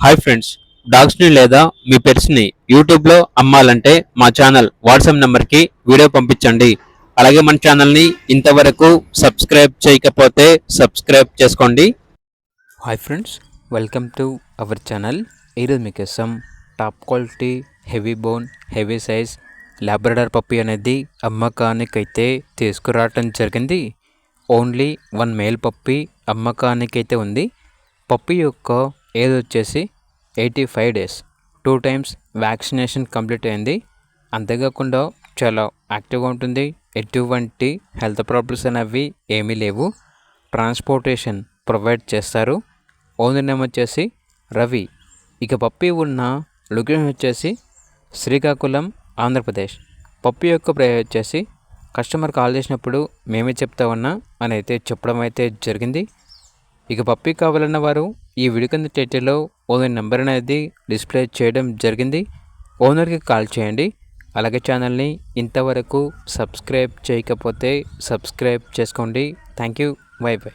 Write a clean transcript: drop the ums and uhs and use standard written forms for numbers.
Hi friends, డాగ్స్ని లేదా మీ పెట్స్ని యూట్యూబ్లో అమ్మాలంటే మా ఛానల్ వాట్సాప్ నెంబర్కి వీడియో పంపించండి. అలాగే మన ఛానల్ని ఇంతవరకు సబ్స్క్రైబ్ చేయకపోతే సబ్స్క్రైబ్ చేసుకోండి. Hi friends, welcome to our channel. ఈరోజు మీకోసం top quality heavy bone heavy size Labrador puppy అనేది అమ్మకానికైతే తీసుకురావటం జరిగింది. ఓన్లీ 1 మేల్ పప్పీ అమ్మకానికైతే ఉంది. పప్పీ యొక్క ఏజ్ వచ్చేసి 85 డేస్. 2 టైమ్స్ వ్యాక్సినేషన్ కంప్లీట్ అయింది. అంతేకాకుండా చాలా యాక్టివ్గా ఉంటుంది. ఎటువంటి హెల్త్ ప్రాబ్లమ్స్ అనేవి ఏమీ లేవు. ట్రాన్స్పోర్టేషన్ ప్రొవైడ్ చేస్తారు. ఓనర్ నేమ్ వచ్చేసి రవి. ఇక పప్పీ ఉన్న లొకేషన్ వచ్చేసి శ్రీకాకుళం, ఆంధ్రప్రదేశ్. పప్పీ యొక్క ప్రైస్ వచ్చేసి కస్టమర్ కాల్ చేసినప్పుడు మేమే చెప్తా ఉన్నా అని అయితే చెప్పడం అయితే జరిగింది. ఇక పప్పీ కావాలన్న వారు ఈ వీడియో కింద టైటిల్లో ఓనర్ నెంబర్ అనేది డిస్ప్లే చేయడం జరిగింది. ఓనర్కి కాల్ చేయండి. అలాగే ఛానల్ని ఇంతవరకు సబ్స్క్రైబ్ చేయకపోతే సబ్స్క్రైబ్ చేసుకోండి. Thank you. By by.